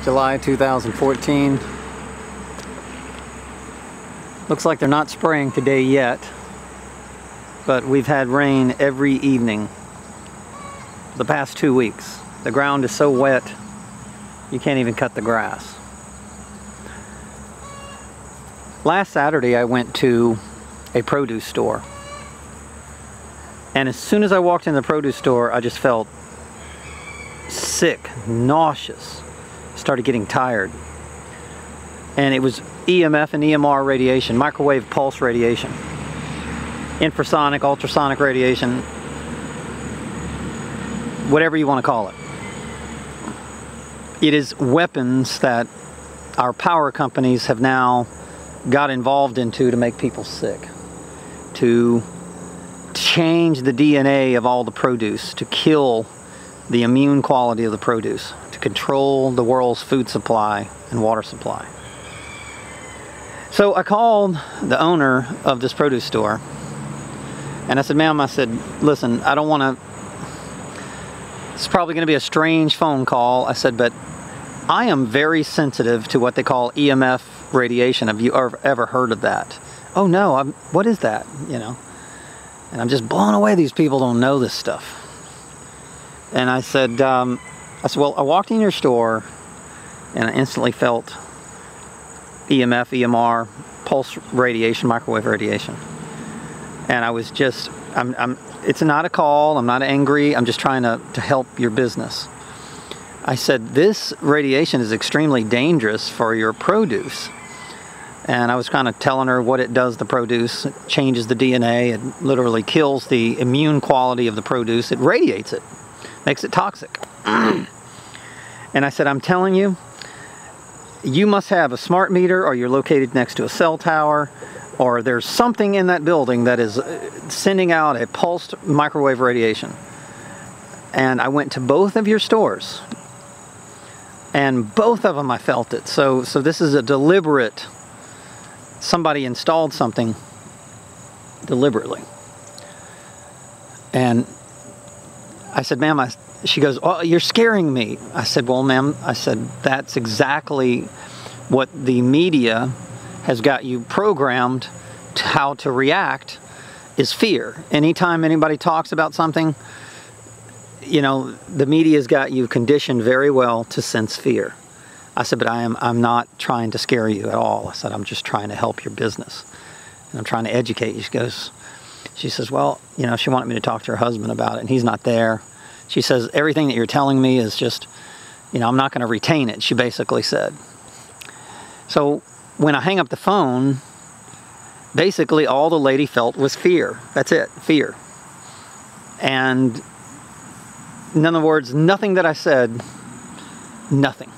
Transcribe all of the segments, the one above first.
July 2014. Looks like they're not spraying today yet, but we've had rain every evening the past 2 weeks. The ground is so wet you can't even cut the grass. Last Saturday I went to a produce store, and as soon as I walked in the produce store I just felt sick, nauseous, started getting tired. And it was EMF and EMR radiation, microwave pulse radiation, infrasonic, ultrasonic radiation, whatever you want to call it. It is weapons that our power companies have now got involved into to make people sick, to change the DNA of all the produce, to kill the immune quality of the produce, to control the world's food supply and water supply. So I called the owner of this produce store and I said, ma'am, I said, listen, I don't want to, it's probably going to be a strange phone call. I said, but I am very sensitive to what they call EMF radiation. Have you ever heard of that? Oh no, what is that? You know, and I'm just blown away these people don't know this stuff. And I said, well, I walked in your store and I instantly felt EMF, EMR, pulse radiation, microwave radiation. And I was just, it's not a call, I'm not angry, I'm just trying to help your business. I said, this radiation is extremely dangerous for your produce. And I was kind of telling her what it does to produce. It changes the DNA, it literally kills the immune quality of the produce, it radiates it, makes it toxic. And I said, I'm telling you, you must have a smart meter, or you're located next to a cell tower, or there's something in that building that is sending out a pulsed microwave radiation. And I went to both of your stores, and both of them I felt it. So this is a deliberate, somebody installed something deliberately. And I said, ma'am, she goes, oh, you're scaring me. I said, well, ma'am, I said, that's exactly what the media has got you programmed to how to react, is fear. Anytime anybody talks about something, you know, the media's got you conditioned very well to sense fear. I said, but I'm not trying to scare you at all. I said, I'm just trying to help your business. And I'm trying to educate you. She says, well, you know, she wanted me to talk to her husband about it, and he's not there. She says, everything that you're telling me is just, you know, I'm not going to retain it, she basically said. So when I hang up the phone, basically all the lady felt was fear. That's it, fear. And in other words, nothing that I said, nothing,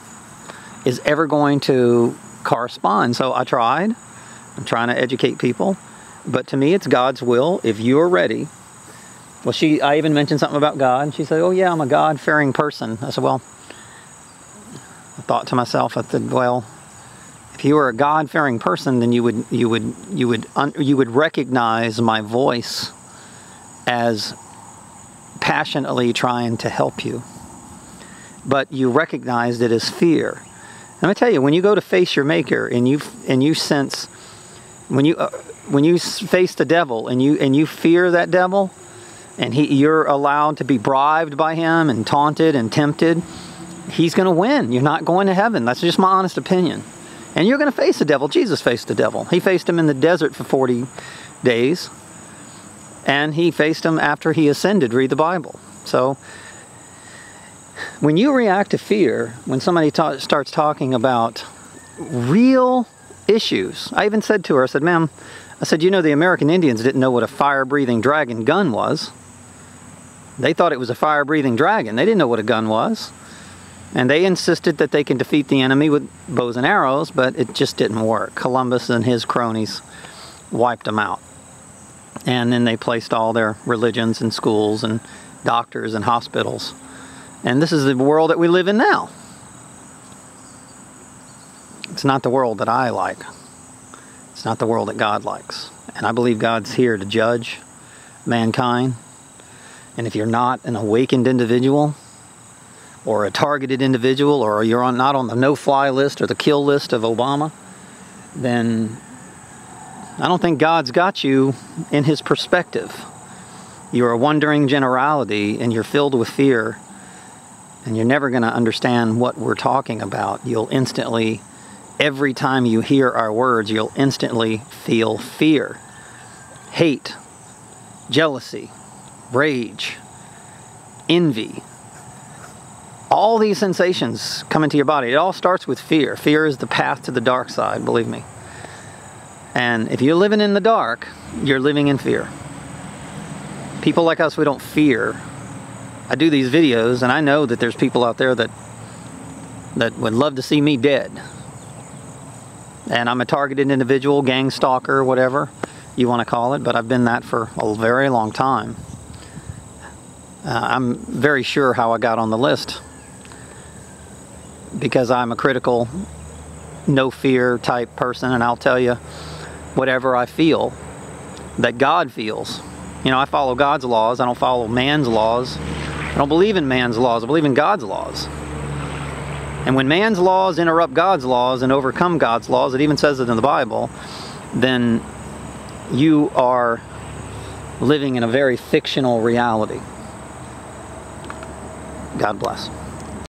is ever going to correspond. So I tried. I'm trying to educate people. But to me, it's God's will. If you are ready. Well, I even mentioned something about God, and she said, oh yeah, I'm a God-fearing person. I said, well, I thought to myself, I said, well, if you were a God-fearing person, then you would recognize my voice as passionately trying to help you. But you recognized it as fear. And I tell you, when you go to face your Maker and you sense, when you face the devil and you fear that devil, and you're allowed to be bribed by him and taunted and tempted, he's going to win. You're not going to heaven. That's just my honest opinion. And you're going to face the devil. Jesus faced the devil. He faced him in the desert for 40 days. And he faced him after he ascended. Read the Bible. So when you react to fear, when somebody starts talking about real issues, I even said to her, I said, ma'am, I said, you know, the American Indians didn't know what a fire-breathing dragon gun was. They thought it was a fire-breathing dragon. They didn't know what a gun was. And they insisted that they can defeat the enemy with bows and arrows, but it just didn't work. Columbus and his cronies wiped them out. And then they placed all their religions in schools and doctors and hospitals. And this is the world that we live in now. It's not the world that I like. It's not the world that God likes. And I believe God's here to judge mankind. And if you're not an awakened individual, or a targeted individual, or you're not on the no-fly list or the kill list of Obama, then I don't think God's got you in his perspective. You're a wandering generality, and you're filled with fear, and you're never going to understand what we're talking about. You'll instantly, every time you hear our words, you'll instantly feel fear, hate, jealousy, rage, envy. All these sensations come into your body. It all starts with fear. Fear is the path to the dark side, believe me. And if you're living in the dark, you're living in fear. People like us, we don't fear. I do these videos, and I know that there's people out there that would love to see me dead. And I'm a targeted individual, gang stalker, whatever you want to call it, but I've been that for a very long time. I'm very sure how I got on the list, because I'm a critical, no fear type person, and I'll tell you whatever I feel that God feels. You know, I follow God's laws. I don't follow man's laws. I don't believe in man's laws. I believe in God's laws. And when man's laws interrupt God's laws and overcome God's laws, it even says it in the Bible, then you are living in a very fictional reality. God bless.